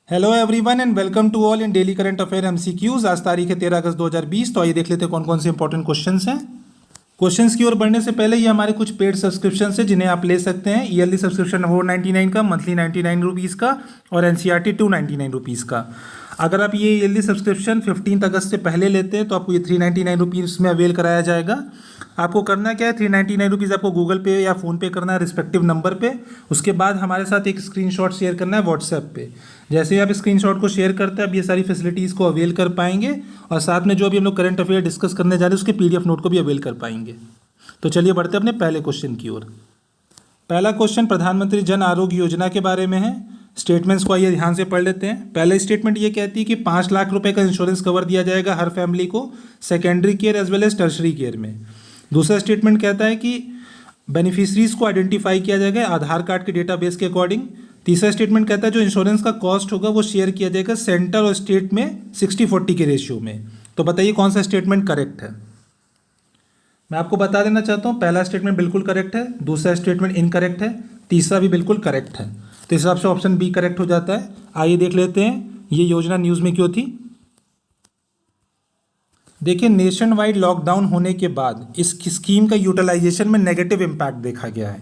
Hello everyone and welcome to all in daily current affair MCQs. आज तारीख है 13 अगस्त 2020। तो आइए देख लेते हैं कौन कौन से इंपॉर्टेंट क्वेश्चंस हैं। क्वेश्चंस की ओर बढ़ने से पहले ये हमारे कुछ पेड सब्सक्रिप्शन है जिन्हें आप ले सकते हैं। ईयरली सब्सक्रिप्शन 499 का, मंथली 99 रुपीज़ का और एनसीईआरटी 299 रुपीज़ का। अगर आप ये ईयरली सब्सक्रिप्शन 15 अगस्त से पहले लेते हैं तो आपको ये 399 रुपीज़ में अवेल कराया जाएगा। आपको करना क्या है, 399 रुपीज़ आपको गूगल पे या फ़ोन पे करना है रिस्पेक्टिव नंबर पे। उसके बाद हमारे साथ एक स्क्रीनशॉट शेयर करना है व्हाट्सएप पे। जैसे ही आप स्क्रीनशॉट को शेयर करते हैं आप ये सारी फैसिलिटीज़ को अवेल कर पाएंगे और साथ में जो अभी हम लोग करंट अफेयर डिस्कस करने जा रहे हैं उसके पीडीएफ नोट को भी अवेल कर पाएंगे। तो चलिए बढ़ते हैं अपने पहले क्वेश्चन की ओर। पहला क्वेश्चन प्रधानमंत्री जन आरोग्य योजना के बारे में है। स्टेटमेंट्स को आइए ध्यान से पढ़ लेते हैं। पहला स्टेटमेंट ये कहती है कि 5 लाख रुपए का इंश्योरेंस कवर दिया जाएगा हर फैमिली को secondary care as well as tertiary care में। दूसरा स्टेटमेंट कहता है कि बेनिफिशरीज को आइडेंटिफाई किया जाएगा आधार कार्ड के डेटाबेस के अकॉर्डिंग। तीसरा स्टेटमेंट कहता है जो इंश्योरेंस का कॉस्ट होगा वो शेयर किया जाएगा सेंटर और स्टेट में 60-40 के रेशियो में। तो बताइए कौन सा स्टेटमेंट करेक्ट है। मैं आपको बता देना चाहता हूँ पहला स्टेटमेंट बिल्कुल करेक्ट है, दूसरा स्टेटमेंट इनकरेक्ट है, तीसरा भी बिल्कुल करेक्ट है। तो इस हिसाब से ऑप्शन बी करेक्ट हो जाता है। आइए देख लेते हैं ये योजना न्यूज़ में क्यों थी। देखिए, नेशन वाइड लॉकडाउन होने के बाद इस स्कीम का यूटिलाइजेशन में नेगेटिव इम्पैक्ट देखा गया है।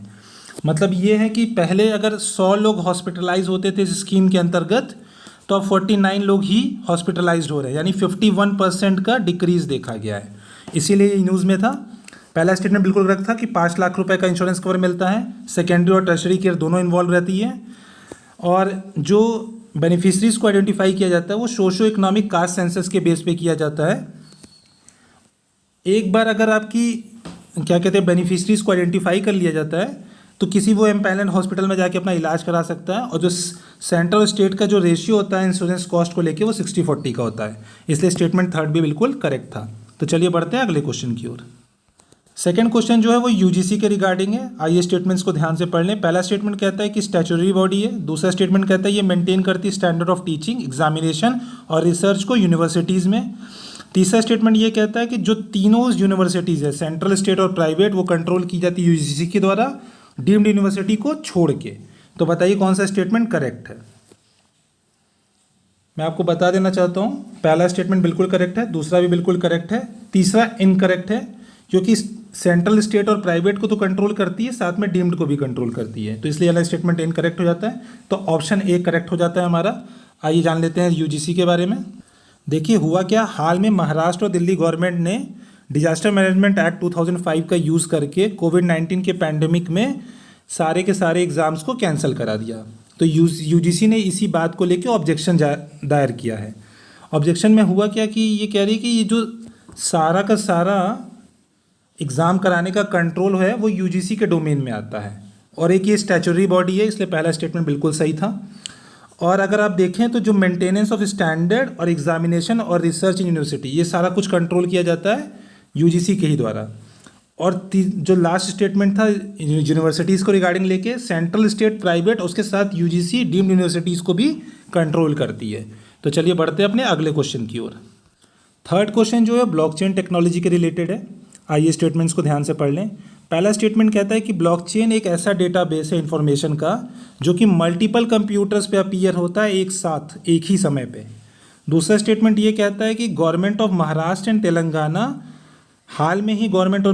मतलब ये है कि पहले अगर 100 लोग हॉस्पिटलाइज होते थे इस स्कीम के अंतर्गत तो अब 49 लोग ही हॉस्पिटलाइज हो रहे हैं, यानी 51% का डिक्रीज देखा गया है। इसीलिए ये न्यूज़ में था। पहला स्टेटमेंट बिल्कुल करेक्ट था कि 5 लाख रुपए का इंश्योरेंस कवर मिलता है, सेकेंडरी और टर्शरी केयर दोनों इन्वॉल्व रहती है। और जो बेनिफिशरीज को आइडेंटिफाई किया जाता है वो सोशो इकोनॉमिक कास्ट सेंसस के बेस पे किया जाता है। एक बार अगर आपकी क्या कहते हैं बेनिफिशरीज को आइडेंटिफाई कर लिया जाता है तो किसी वो एम्पैनल्ड हॉस्पिटल में जाके अपना इलाज करा सकता है। और जो सेंटर और स्टेट का जो रेशियो होता है इंश्योरेंस कॉस्ट को लेके वो 60-40 का होता है। इसलिए स्टेटमेंट थर्ड भी बिल्कुल करेक्ट था। तो चलिए बढ़ते हैं अगले क्वेश्चन की ओर। सेकेंड क्वेश्चन जो है वो यूजीसी के रिगार्डिंग है। आइए स्टेटमेंट्स को ध्यान से पढ़ लें। पहला स्टेटमेंट कहता है कि स्टैच्यूटरी बॉडी है। दूसरा स्टेटमेंट कहता है ये मेंटेन करती है स्टैंडर्ड ऑफ टीचिंग, एग्जामिनेशन और रिसर्च को यूनिवर्सिटीज़ में। तीसरा स्टेटमेंट ये कहता है कि जो तीनों यूनिवर्सिटीज़ है सेंट्रल, स्टेट और प्राइवेट वो कंट्रोल की जाती है यूजीसी के द्वारा डीम्ड यूनिवर्सिटी को छोड़ के। तो बताइए कौन सा स्टेटमेंट करेक्ट है। मैं आपको बता देना चाहता हूँ पहला स्टेटमेंट बिल्कुल करेक्ट है, दूसरा भी बिल्कुल करेक्ट है, तीसरा इनकरेक्ट है क्योंकि सेंट्रल, स्टेट और प्राइवेट को तो कंट्रोल करती है साथ में डीम्ड को भी कंट्रोल करती है। तो इसलिए वाला स्टेटमेंट इनकरेक्ट हो जाता है। तो ऑप्शन ए करेक्ट हो जाता है हमारा। आइए जान लेते हैं यूजीसी के बारे में। देखिए हुआ क्या, हाल में महाराष्ट्र और दिल्ली गवर्नमेंट ने डिजास्टर मैनेजमेंट एक्ट 2005 का यूज़ करके कोविड-19 के पैंडेमिक में सारे के सारे एग्ज़ाम्स को कैंसिल करा दिया। तो यूजीसी ने इसी बात को लेकर ऑब्जेक्शन दायर किया है। ऑब्जेक्शन में हुआ क्या कि ये कह रही है कि ये जो सारा का सारा एग्ज़ाम कराने का कंट्रोल है वो यूजीसी के डोमेन में आता है और एक ये स्टैच्यूटरी बॉडी है, इसलिए पहला स्टेटमेंट बिल्कुल सही था। और अगर आप देखें तो जो मेंटेनेंस ऑफ स्टैंडर्ड और एग्जामिनेशन और रिसर्च इन यूनिवर्सिटी ये सारा कुछ कंट्रोल किया जाता है यूजीसी के ही द्वारा। और जो लास्ट स्टेटमेंट था यूनिवर्सिटीज़ को रिगार्डिंग लेके सेंट्रल, स्टेट, प्राइवेट उसके साथ यूजीसी डीम्ड यूनिवर्सिटीज़ को भी कंट्रोल करती है। तो चलिए बढ़ते हैं अपने अगले क्वेश्चन की ओर। थर्ड क्वेश्चन जो है ब्लॉकचेन टेक्नोलॉजी के रिलेटेड है। आइए स्टेटमेंट्स को ध्यान से पढ़ लें। पहला स्टेटमेंट कहता है कि ब्लॉकचेन एक ऐसा डेटाबेस है इन्फॉर्मेशन का जो कि मल्टीपल कंप्यूटर्स पे अपीयर होता है एक साथ एक ही समय पे। दूसरा स्टेटमेंट ये कहता है कि government of Maharashtra and Telangana, हाल में ही government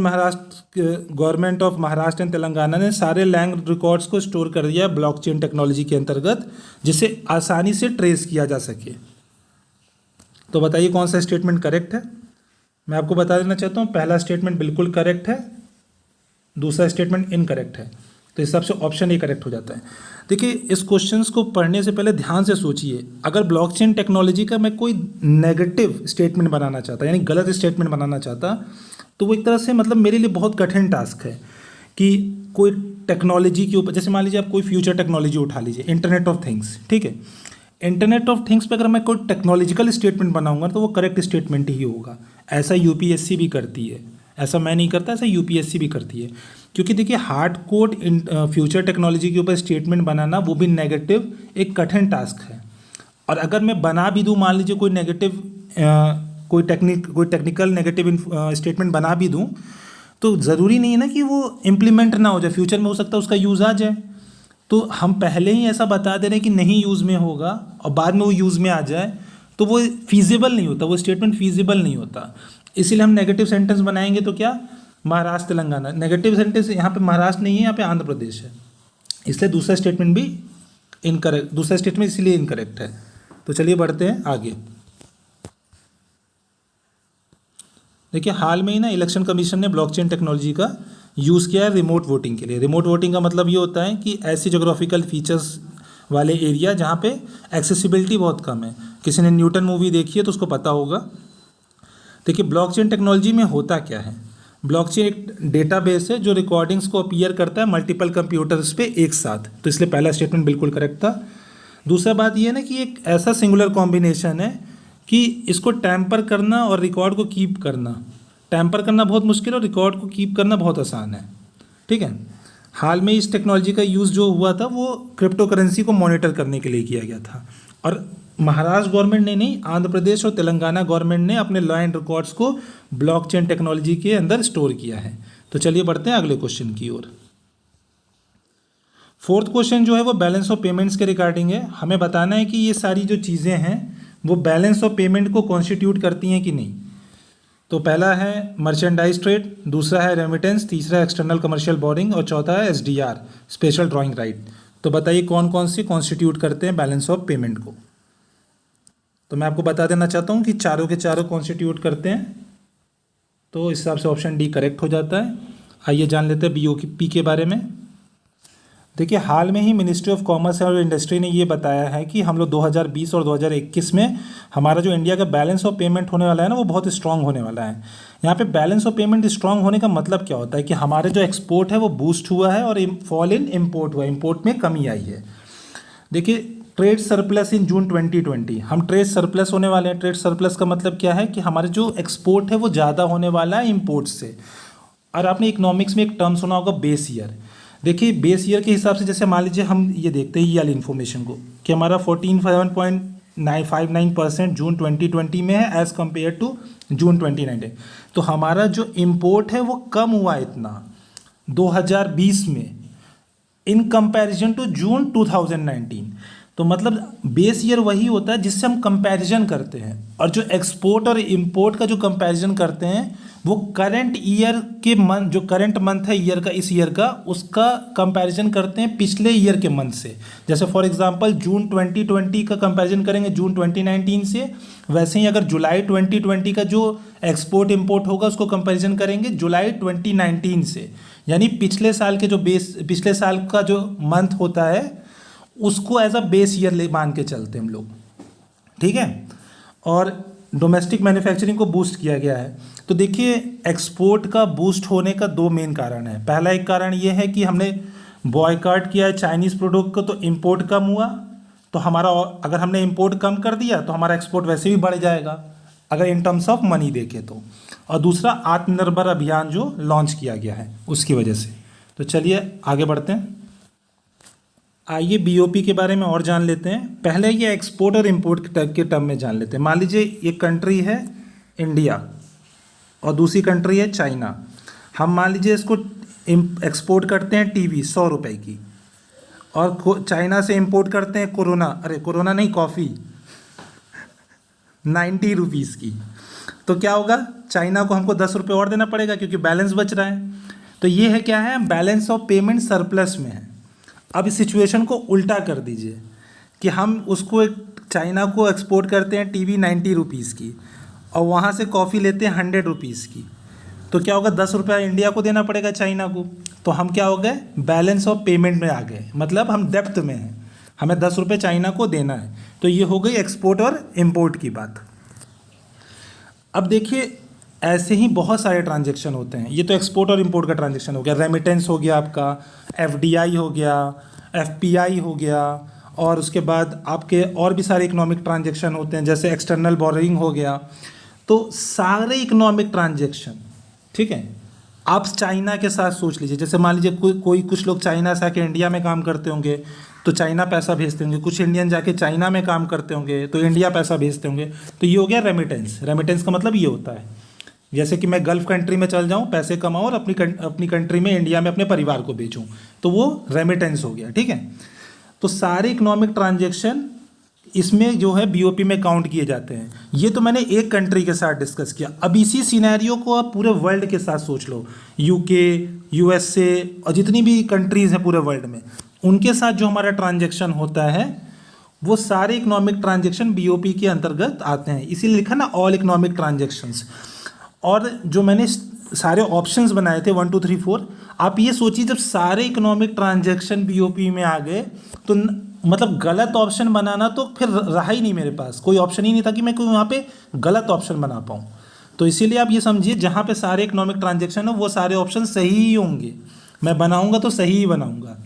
of Maharashtra and Telangana ने सारे लैंड रिकॉर्ड्स को स्टोर कर दिया ब्लॉकचेन टेक्नोलॉजी के अंतर्गत जिसे आसानी से ट्रेस किया जा सके। तो बताइए कौन सा स्टेटमेंट करेक्ट है। मैं आपको बता देना चाहता हूँ पहला स्टेटमेंट बिल्कुल करेक्ट है, दूसरा स्टेटमेंट इनकरेक्ट है। तो इस हिसाब से ऑप्शन ए करेक्ट हो जाता है। देखिए इस क्वेश्चंस को पढ़ने से पहले ध्यान से सोचिए, अगर ब्लॉकचेन टेक्नोलॉजी का मैं कोई नेगेटिव स्टेटमेंट बनाना चाहता यानी गलत स्टेटमेंट बनाना चाहता तो वो एक तरह से मतलब मेरे लिए बहुत कठिन टास्क है कि कोई टेक्नोलॉजी के ऊपर, जैसे मान लीजिए आप कोई फ्यूचर टेक्नोलॉजी उठा लीजिए, इंटरनेट ऑफ थिंग्स, ठीक है। इंटरनेट ऑफ थिंग्स पे अगर मैं कोई टेक्नोलॉजिकल स्टेटमेंट बनाऊंगा तो वो करेक्ट स्टेटमेंट ही होगा। ऐसा यूपीएससी भी करती है, ऐसा मैं नहीं करता, ऐसा यूपीएससी भी करती है। क्योंकि देखिए हार्ड कोड फ्यूचर टेक्नोलॉजी के ऊपर स्टेटमेंट बनाना वो भी नेगेटिव एक कठिन टास्क है। और अगर मैं बना भी दूँ, मान लीजिए कोई नेगेटिव कोई टेक्निकल नेगेटिव स्टेटमेंट बना भी दूँ तो ज़रूरी नहीं है ना कि वो इम्प्लीमेंट ना हो जाए, फ्यूचर में हो सकता है उसका यूज़ आ जाए। तो हम पहले ही ऐसा बता दे रहे हैं कि नहीं यूज़ में होगा और बाद में वो यूज़ में आ जाए तो वो फीजिबल नहीं होता, वो स्टेटमेंट फीजिबल नहीं होता। इसीलिए हम नेगेटिव सेंटेंस बनाएंगे तो क्या, महाराष्ट्र तेलंगाना, नेगेटिव सेंटेंस यहाँ पे महाराष्ट्र नहीं है, यहाँ पे आंध्र प्रदेश है, इसलिए दूसरा स्टेटमेंट भी इनकरेक्ट, दूसरा स्टेटमेंट इसलिए इनकरेक्ट है। तो चलिए बढ़ते हैं आगे। देखिए हाल में ही ना इलेक्शन कमीशन ने ब्लॉकचेन टेक्नोलॉजी का यूज़ किया है रिमोट वोटिंग के लिए। रिमोट वोटिंग का मतलब ये होता है कि ऐसी जोग्राफिकल फीचर्स वाले एरिया जहाँ पे एक्सेसिबिलिटी बहुत कम है। किसी ने न्यूटन मूवी देखी है तो उसको पता होगा। देखिए ब्लॉकचेन टेक्नोलॉजी में होता क्या है, ब्लॉकचेन एक डेटाबेस है जो रिकॉर्डिंग्स को अपीयर करता है मल्टीपल कंप्यूटर्स पे एक साथ, तो इसलिए पहला स्टेटमेंट बिल्कुल करेक्ट था। दूसरा बात ये है ना कि एक ऐसा सिंगुलर कॉम्बिनेशन है कि इसको टैम्पर करना और रिकॉर्ड को कीप करना, टैम्पर करना बहुत मुश्किल और रिकॉर्ड को कीप करना बहुत आसान है। ठीक है, हाल में इस टेक्नोलॉजी का यूज़ जो हुआ था वो क्रिप्टो करेंसी को मॉनिटर करने के लिए किया गया था, और महाराष्ट्र गवर्नमेंट ने नहीं, आंध्र प्रदेश और तेलंगाना गवर्नमेंट ने अपने लॉ एंड रिकॉर्ड्स को ब्लॉकचेन टेक्नोलॉजी के अंदर स्टोर किया है। तो चलिए बढ़ते हैं अगले क्वेश्चन की ओर। फोर्थ क्वेश्चन जो है वो बैलेंस ऑफ पेमेंट्स के रिगार्डिंग है। हमें बताना है कि ये सारी जो चीज़ें हैं वो बैलेंस ऑफ पेमेंट को कॉन्स्टिट्यूट करती हैं कि नहीं। तो पहला है मर्चेंडाइज ट्रेड, दूसरा है रेमिटेंस, तीसरा एक्सटर्नल कमर्शियल बोरिंग और चौथा है एसडीआर स्पेशल ड्राइंग राइट। तो बताइए कौन कौन सी कॉन्स्टिट्यूट करते हैं बैलेंस ऑफ पेमेंट को। तो मैं आपको बता देना चाहता हूँ कि चारों के चारों कॉन्स्टिट्यूट करते हैं, तो इस हिसाब से ऑप्शन डी करेक्ट हो जाता है। आइए जान लेते हैं बीओपी के बारे में। देखिए हाल में ही मिनिस्ट्री ऑफ कॉमर्स और इंडस्ट्री ने ये बताया है कि हम लोग 2020 और 2021 में हमारा जो इंडिया का बैलेंस ऑफ पेमेंट होने वाला है ना वो बहुत स्ट्रांग होने वाला है। यहाँ पे बैलेंस ऑफ पेमेंट स्ट्रांग होने का मतलब क्या होता है कि हमारे जो एक्सपोर्ट है वो बूस्ट हुआ है और फॉल इन इम्पोर्ट हुआ है, इम्पोर्ट में कमी आई है। देखिए ट्रेड सरप्लस इन जून 2020, हम ट्रेड सरप्लस होने वाले हैं। ट्रेड सरप्लस का मतलब क्या है कि हमारे जो एक्सपोर्ट है वो ज़्यादा होने वाला है इम्पोर्ट से। और आपने इकोनॉमिक्स में एक टर्म सुना होगा बेस ईयर। देखिए बेस ईयर के हिसाब से जैसे मान लीजिए हम ये देखते हैं ये वाली इन्फॉर्मेशन को कि हमारा 14.59% जून 2020 में है एज़ कम्पेयर टू जून 2019। तो हमारा जो इम्पोर्ट है वो कम हुआ इतना 2020 में इन कंपैरिजन टू जून 2019। तो मतलब बेस ईयर वही होता है जिससे हम कंपैरिजन करते हैं, और जो एक्सपोर्ट और इंपोर्ट का जो कंपैरिजन करते हैं वो करंट ईयर के मंथ, जो करंट मंथ है ईयर का, इस ईयर का, उसका कंपैरिजन करते हैं पिछले ईयर के मंथ से। जैसे फॉर एग्जांपल जून 2020 का कंपैरिजन करेंगे जून 2019 से, वैसे ही अगर जुलाई 2020 का जो एक्सपोर्ट इंपोर्ट होगा उसको कंपैरिजन करेंगे जुलाई 2019 से। यानी पिछले साल के जो पिछले साल का जो मंथ होता है उसको एज अ बेस ईयर मान के चलते हैं हम लोग। ठीक है, और डोमेस्टिक मैन्युफैक्चरिंग को बूस्ट किया गया है। तो देखिए एक्सपोर्ट का बूस्ट होने का दो मेन कारण है। पहला एक कारण ये है कि हमने बॉयकॉट किया है चाइनीज़ प्रोडक्ट को, तो इंपोर्ट कम हुआ, तो हमारा अगर हमने इंपोर्ट कम कर दिया तो हमारा एक्सपोर्ट वैसे भी बढ़ जाएगा अगर इन टर्म्स ऑफ मनी देखें तो। और दूसरा आत्मनिर्भर अभियान जो लॉन्च किया गया है उसकी वजह से। तो चलिए आगे बढ़ते हैं। आइए बीओपी के बारे में और जान लेते हैं। पहले ये एक्सपोर्ट और इंपोर्ट के टर्म में जान लेते हैं। मान लीजिए एक कंट्री है इंडिया और दूसरी कंट्री है चाइना। हम मान लीजिए इसको एक्सपोर्ट करते हैं टीवी 100 रुपए की, और चाइना से इंपोर्ट करते हैं कोरोना, अरे कोरोना नहीं, कॉफ़ी 90 रुपीज़ की। तो क्या होगा, चाइना को हमको 10 रुपये और देना पड़ेगा क्योंकि बैलेंस बच रहा है। तो ये है क्या है, बैलेंस ऑफ पेमेंट सरप्लस में है। अब इस सिचुएशन को उल्टा कर दीजिए कि हम उसको चाइना को एक्सपोर्ट करते हैं टीवी 90 रुपीज़ की और वहाँ से कॉफ़ी लेते हैं 100 रुपीज़ की। तो क्या होगा, 10 रुपया इंडिया को देना पड़ेगा चाइना को। तो हम क्या हो गए, बैलेंस ऑफ पेमेंट में आ गए, मतलब हम डेप्थ में हैं, हमें 10 रुपये चाइना को देना है। तो ये हो गई एक्सपोर्ट और इम्पोर्ट की बात। अब देखिए ऐसे ही बहुत सारे ट्रांजेक्शन होते हैं। ये तो एक्सपोर्ट और इंपोर्ट का ट्रांजेक्शन हो गया, रेमिटेंस हो गया आपका, एफडीआई हो गया, एफपीआई हो गया, और उसके बाद आपके और भी सारे इकोनॉमिक ट्रांजेक्शन होते हैं जैसे एक्सटर्नल बोरिंग हो गया। तो सारे इकोनॉमिक ट्रांजेक्शन, ठीक है, आप चाइना के साथ सोच लीजिए। जैसे मान लीजिए कुछ लोग चाइना से आके इंडिया में काम करते होंगे तो चाइना पैसा भेजते होंगे, कुछ इंडियन जाके चाइना में काम करते होंगे तो इंडिया पैसा भेजते होंगे। तो ये हो गया रेमिटेंस। रेमिटेंस का मतलब ये होता है जैसे कि मैं गल्फ कंट्री में चल जाऊं, पैसे कमाऊं और अपनी कंट्री में, इंडिया में अपने परिवार को बेचूं, तो वो रेमिटेंस हो गया। ठीक है, तो सारे इकोनॉमिक ट्रांजेक्शन इसमें जो है बीओपी में काउंट किए जाते हैं। ये तो मैंने एक कंट्री के साथ डिस्कस किया। अब इसी सिनेरियो को आप पूरे वर्ल्ड के साथ सोच लो, यूके, यूएसए और जितनी भी कंट्रीज़ हैं पूरे वर्ल्ड में, उनके साथ जो हमारा ट्रांजेक्शन होता है वो सारे इकोनॉमिक ट्रांजेक्शन बीओपी के अंतर्गत आते हैं। इसीलिए लिखा ना ऑल इकोनॉमिक ट्रांजेक्शन्स। और जो मैंने सारे ऑप्शंस बनाए थे 1 2 3 4, आप ये सोचिए जब सारे इकोनॉमिक ट्रांजेक्शन बीओपी में आ गए तो मतलब गलत ऑप्शन बनाना तो फिर रहा ही नहीं मेरे पास, कोई ऑप्शन ही नहीं था कि मैं कोई वहाँ पे गलत ऑप्शन बना पाऊँ। तो इसीलिए आप ये समझिए जहाँ पे सारे इकोनॉमिक ट्रांजेक्शन हो वो सारे ऑप्शन सही ही होंगे, मैं बनाऊँगा तो सही ही बनाऊँगा।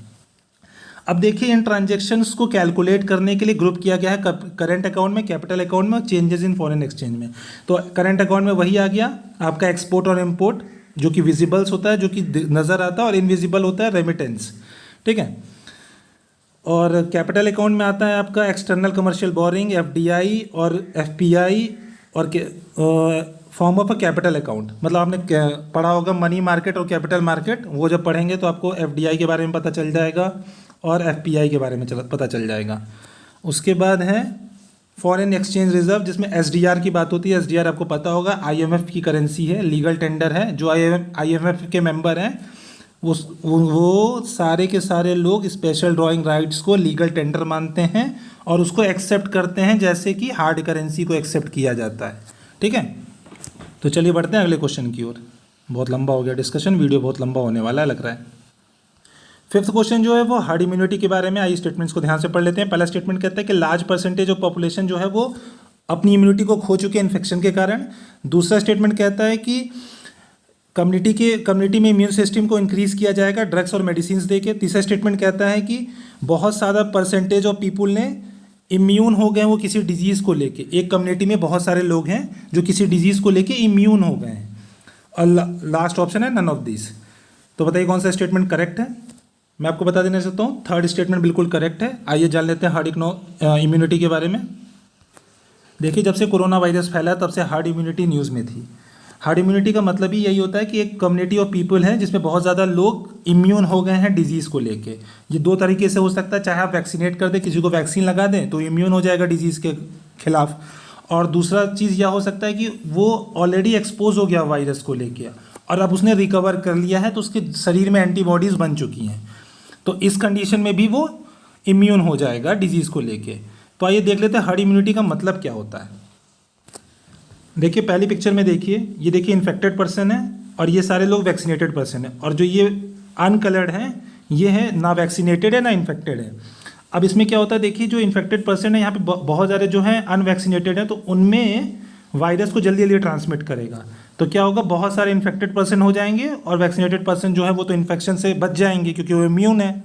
अब देखिए इन ट्रांजेक्शन्स को कैलकुलेट करने के लिए ग्रुप किया गया है करंट अकाउंट में, कैपिटल अकाउंट में और चेंजेस इन फॉरेन एक्सचेंज में। तो करंट अकाउंट में वही आ गया आपका एक्सपोर्ट और इम्पोर्ट, जो कि विजिबल्स होता है, जो कि नज़र आता है, और इनविजिबल होता है रेमिटेंस। ठीक है, और कैपिटल अकाउंट में आता है आपका एक्सटर्नल कमर्शियल बोरिंग, एफडीआई और एफपीआई और form of a capital account. मतलब आपने पढ़ा होगा मनी मार्केट और कैपिटल मार्केट, वो जब पढ़ेंगे तो आपको एफडीआई के बारे में पता चल जाएगा और एफपीआई के बारे में पता चल जाएगा। उसके बाद है फॉरेन एक्सचेंज रिजर्व, जिसमें एसडीआर की बात होती है। एसडीआर आपको पता होगा आईएमएफ की करेंसी है, लीगल टेंडर है। जो आईएमएफ के मेंबर हैं वो सारे के सारे लोग स्पेशल ड्राइंग राइट्स को लीगल टेंडर मानते हैं और उसको एक्सेप्ट करते हैं, जैसे कि हार्ड करेंसी को एक्सेप्ट किया जाता है। ठीक है, तो चलिए बढ़ते हैं अगले क्वेश्चन की ओर। बहुत लंबा हो गया डिस्कशन, वीडियो बहुत लंबा होने वाला है लग रहा है। फिफ्थ क्वेश्चन जो है वो हार्ड इम्यूनिटी के बारे में। आइए स्टेटमेंट्स को ध्यान से पढ़ लेते हैं। पहला स्टेटमेंट कहता है कि लार्ज परसेंटेज ऑफ पॉपुलेशन जो है वो अपनी इम्यूनिटी को खो चुके हैं इन्फेक्शन के कारण। दूसरा स्टेटमेंट कहता है कि कम्युनिटी में इम्यून सिस्टम को इंक्रीज़ किया जाएगा ड्रग्स और मेडिसिन दे के। तीसरा स्टेटमेंट कहता है कि बहुत ज़्यादा परसेंटेज ऑफ पीपुल ने इम्यून हो गए वो किसी डिजीज़ को लेके। एक कम्युनिटी में बहुत सारे लोग हैं जो किसी डिजीज़ को लेके इम्यून हो गए हैं। और लास्ट ऑप्शन है नन ऑफ दिस। तो बताइए कौन सा स्टेटमेंट करेक्ट है। मैं आपको बता देना चाहता हूँ थर्ड स्टेटमेंट बिल्कुल करेक्ट है। आइए जान लेते हैं हार्ड इम्यूनिटी के बारे में। देखिए जब से कोरोना वायरस फैला तब से हार्ड इम्यूनिटी न्यूज़ में थी। हार्ड इम्यूनिटी का मतलब ही यही होता है कि एक कम्युनिटी ऑफ पीपल है जिसमें बहुत ज़्यादा लोग इम्यून हो गए हैं डिजीज़ को लेके। ये दो तरीके से हो सकता है, चाहे आप वैक्सीनेट कर दें, किसी को वैक्सीन लगा दें तो इम्यून हो जाएगा डिजीज़ के खिलाफ, और दूसरा चीज़ यह हो सकता है कि वो ऑलरेडी एक्सपोज हो गया वायरस को लेके और अब उसने रिकवर कर लिया है तो उसके शरीर में एंटीबॉडीज़ बन चुकी हैं, तो इस कंडीशन में भी वो इम्यून हो जाएगा डिजीज़ को लेके। तो आइए देख लेते हैं हार्ड इम्यूनिटी का मतलब क्या होता है। देखिए पहली पिक्चर में देखिए, ये देखिए इन्फेक्टेड पर्सन है और ये सारे लोग वैक्सीनेटेड पर्सन है, और जो ये अनकलर्ड हैं ये है ना वैक्सीनेटेड है ना इन्फेक्टेड है। अब इसमें क्या होता है, देखिए जो इन्फेक्टेड पर्सन है यहाँ पे बहुत ज़्यादा जो है अनवैक्सीनेटेड है, तो उनमें वायरस को जल्दी जल्दी ट्रांसमिट करेगा। तो क्या होगा, बहुत सारे इन्फेक्टेड पर्सन हो जाएंगे और वैक्सीनेटेड पर्सन जो है वो तो इन्फेक्शन से बच जाएंगे क्योंकि वो इम्यून है।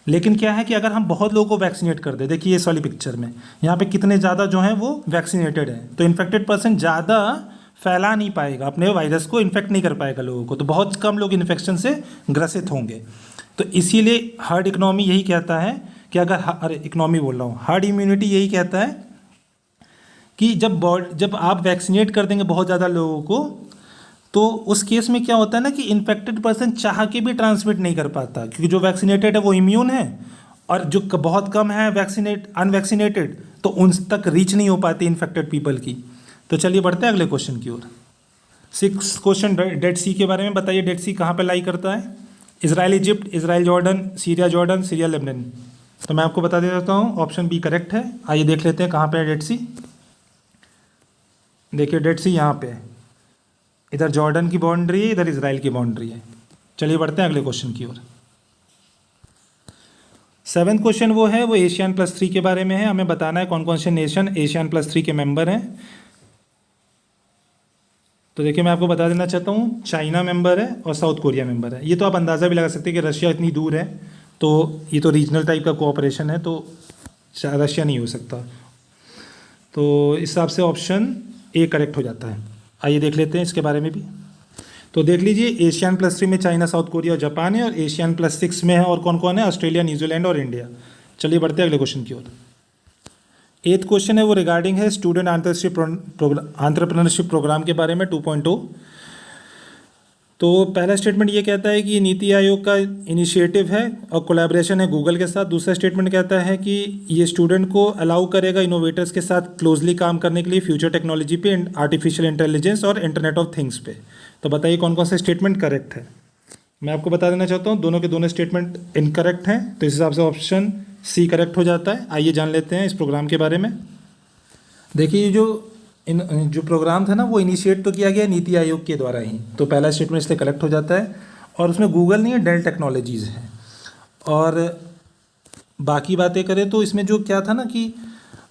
लेकिन क्या है कि अगर हम बहुत लोगों को वैक्सीनेट कर दें, देखिए इस वाली पिक्चर में यहाँ पे कितने ज़्यादा जो हैं वो वैक्सीनेटेड हैं, तो इन्फेक्टेड पर्सन ज़्यादा फैला नहीं पाएगा, अपने वायरस को इन्फेक्ट नहीं कर पाएगा लोगों को, तो बहुत कम लोग इन्फेक्शन से ग्रसित होंगे। तो इसीलिए हार्ड इकोनॉमी यही कहता है कि अगर इकोनॉमी बोल रहा हूँ, हार्ड इम्यूनिटी यही कहता है कि जब आप वैक्सीनेट कर देंगे बहुत ज़्यादा लोगों को, तो उस केस में क्या होता है ना कि इन्फेक्टेड पर्सन चाह के भी ट्रांसमिट नहीं कर पाता, क्योंकि जो वैक्सीनेटेड है वो इम्यून है और जो बहुत कम है अनवैक्सीनेटेड, तो उन तक रीच नहीं हो पाती इन्फेक्टेड पीपल की। तो चलिए बढ़ते हैं अगले क्वेश्चन की ओर। 6 क्वेश्चन डेड सी के बारे में। बताइए डेड सी कहाँ पर लाई करता है। Israel Egypt, Israel Jordan, Syria Jordan, Syria Lebanon. तो मैं आपको बता देता हूँ ऑप्शन बी करेक्ट है। आइए देख लेते हैं कहाँ पे है डेड सी। देखिए डेड सी यहाँ पे है, इधर जॉर्डन की बाउंड्री है, इधर इजराइल की बाउंड्री है। चलिए बढ़ते हैं अगले क्वेश्चन की ओर। 7th क्वेश्चन वो है वो ASEAN+3 के बारे में है। हमें बताना है कौन कौन से नेशन ASEAN+3 के मेंबर हैं। तो देखिए मैं आपको बता देना चाहता हूँ, चाइना मेंबर है और साउथ कोरिया मेंबर है। ये तो आप अंदाज़ा भी लगा सकते हैं कि रशिया इतनी दूर है तो ये तो रीजनल टाइप का कोऑपरेशन है, तो रशिया नहीं हो सकता। तो इस हिसाब से ऑप्शन ए करेक्ट हो जाता है। आइए देख लेते हैं इसके बारे में भी। तो देख लीजिए ASEAN+3 में चाइना, साउथ कोरिया और जापान है, और ASEAN+6 में है और कौन कौन है, ऑस्ट्रेलिया, न्यूजीलैंड और इंडिया। चलिए बढ़ते हैं अगले क्वेश्चन की ओर। 8th क्वेश्चन है वो रिगार्डिंग है स्टूडेंट एंटरप्रेन्योरशिप प्रोग्राम के बारे में 2.0। तो पहला स्टेटमेंट ये कहता है कि नीति आयोग का इनिशिएटिव है और कोलैबोरेशन है गूगल के साथ। दूसरा स्टेटमेंट कहता है कि ये स्टूडेंट को अलाउ करेगा इनोवेटर्स के साथ क्लोजली काम करने के लिए फ्यूचर टेक्नोलॉजी पे, आर्टिफिशियल इंटेलिजेंस और इंटरनेट ऑफ थिंग्स पे। तो बताइए कौन कौन सा स्टेटमेंट करेक्ट है। मैं आपको बता देना चाहता हूँ दोनों के दोनों स्टेटमेंट इनकरेक्ट हैं, तो इस हिसाब से ऑप्शन सी करेक्ट हो जाता है। आइए जान लेते हैं इस प्रोग्राम के बारे में। देखिए जो प्रोग्राम था ना वो इनिशिएट तो किया गया नीति आयोग के द्वारा ही, तो पहला स्टेटमेंट इसलिए करेक्ट हो जाता है। और उसमें गूगल नहीं है, डेल टेक्नोलॉजीज़ है। और बाकी बातें करें तो इसमें जो क्या था ना कि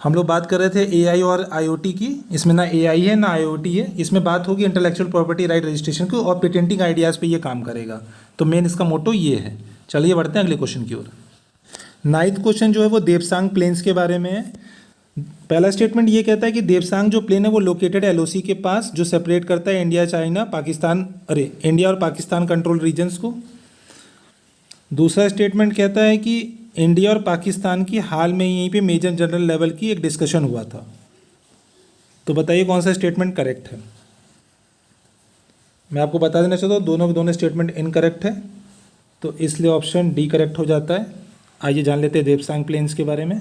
हम लोग बात कर रहे थे एआई और आईओटी की, इसमें ना एआई है ना आईओटी है। इसमें बात होगी इंटेलेक्चुअल प्रॉपर्टी राइट रजिस्ट्रेशन की और पेटेंटिंग आइडियाज़ पे ये काम करेगा। तो मेन इसका मोटो ये है। चलिए बढ़ते हैं अगले क्वेश्चन की ओर। 9th क्वेश्चन जो है वो देवसांग प्लेन्स के बारे में है। पहला स्टेटमेंट ये कहता है कि देवसांग जो प्लेन है वो लोकेटेड है एलओसी के पास, जो सेपरेट करता है इंडिया और पाकिस्तान कंट्रोल रीजन्स को। दूसरा स्टेटमेंट कहता है कि इंडिया और पाकिस्तान की हाल में यहीं पे मेजर जनरल लेवल की एक डिस्कशन हुआ था। तो बताइए कौन सा स्टेटमेंट करेक्ट है। मैं आपको बता देना चाहता हूँ दोनों के दोनों स्टेटमेंट इनकरेक्ट है, तो इसलिए ऑप्शन डी करेक्ट हो जाता है। आइए जान लेते हैं देवसांग प्लेन्स के बारे में।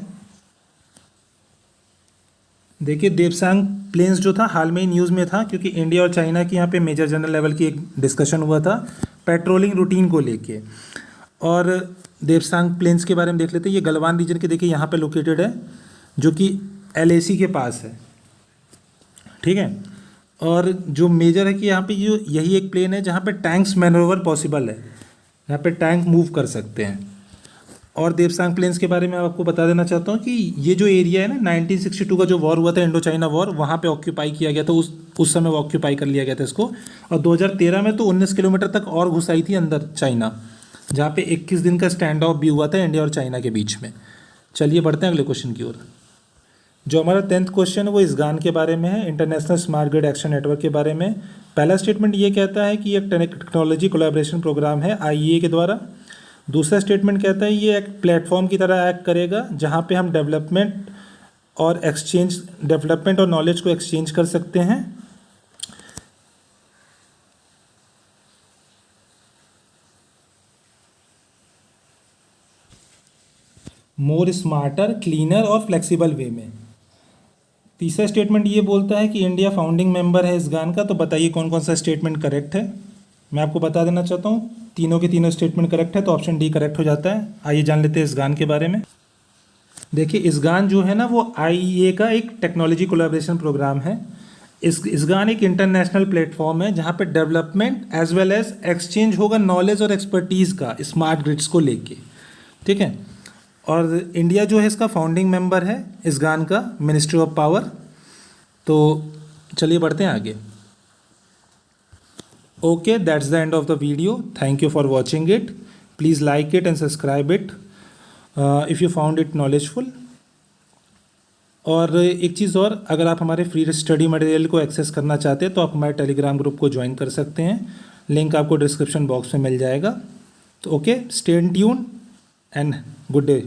देखिए देवसांग प्लेन्स जो था हाल में ही न्यूज़ में था, क्योंकि इंडिया और चाइना की यहाँ पे मेजर जनरल लेवल की एक डिस्कशन हुआ था पेट्रोलिंग रूटीन को लेके। और देवसांग प्लेन्स के बारे में देख लेते हैं। ये गलवान रीजन के देखिए यहाँ पे लोकेटेड है, जो कि एलएसी के पास है, ठीक है। और जो मेजर है कि यहाँ पे जो यही एक प्लेन है जहाँ पे टैंक्स मैनोवर पॉसिबल है, यहाँ पे टैंक मूव कर सकते हैं। और देवसांग प्लेन्स के बारे में आपको बता देना चाहता हूँ कि ये जो एरिया है ना 1962 का जो वॉर हुआ था इंडो चाइना वॉर, वहाँ पे ऑक्यूपाई किया गया था। उस समय वो ऑक्यूपाई कर लिया गया था इसको। और 2013 में तो 19 किलोमीटर तक और घुसाई थी अंदर चाइना, जहाँ पे 21 दिन का स्टैंड ऑफ भी हुआ था इंडिया और चाइना के बीच में। चलिए बढ़ते हैं अगले क्वेश्चन की ओर। जो हमारा 10th क्वेश्चन है वो इसगान के बारे में है, international smart grid action network के बारे में। पहला स्टेटमेंट ये कहता है कि एक टेक्नोलॉजी कोलैबोरेशन प्रोग्राम है आईईए के द्वारा। दूसरा स्टेटमेंट कहता है ये एक प्लेटफॉर्म की तरह एक्ट करेगा जहाँ पे हम डेवलपमेंट और नॉलेज को एक्सचेंज कर सकते हैं। मोर स्मार्टर, क्लीनर और फ्लेक्सिबल वे में। तीसरा स्टेटमेंट ये बोलता है कि इंडिया फाउंडिंग मेंबर है इसगान का। तो बताइए कौन कौन सा स्टेटमेंट करेक्ट है। मैं आपको बता देना चाहता हूँ तीनों के तीनों स्टेटमेंट करेक्ट है, तो ऑप्शन डी करेक्ट हो जाता है। आइए जान लेते हैं इसगान के बारे में। देखिए इसगान जो है ना वो आईईए का एक टेक्नोलॉजी कोलैबोरेशन प्रोग्राम है। इसगान एक इंटरनेशनल प्लेटफॉर्म है जहाँ पे development as well as exchange होगा नॉलेज और एक्सपर्टीज़ का स्मार्ट ग्रिड्स को लेके, ठीक है। और इंडिया जो है इसका फाउंडिंग मेंबर है इसगान का, मिनिस्ट्री ऑफ पावर। तो चलिए बढ़ते हैं आगे। Okay, that's the end of the video. Thank you for watching it. Please like it and subscribe it if you found it knowledgeful. और एक चीज़ और, अगर आप हमारे फ्री स्टडी मटेरियल को एक्सेस करना चाहते हैं तो आप हमारे टेलीग्राम ग्रुप को ज्वाइन कर सकते हैं। लिंक आपको डिस्क्रिप्शन बॉक्स में मिल जाएगा। तो okay, stay tuned and good day.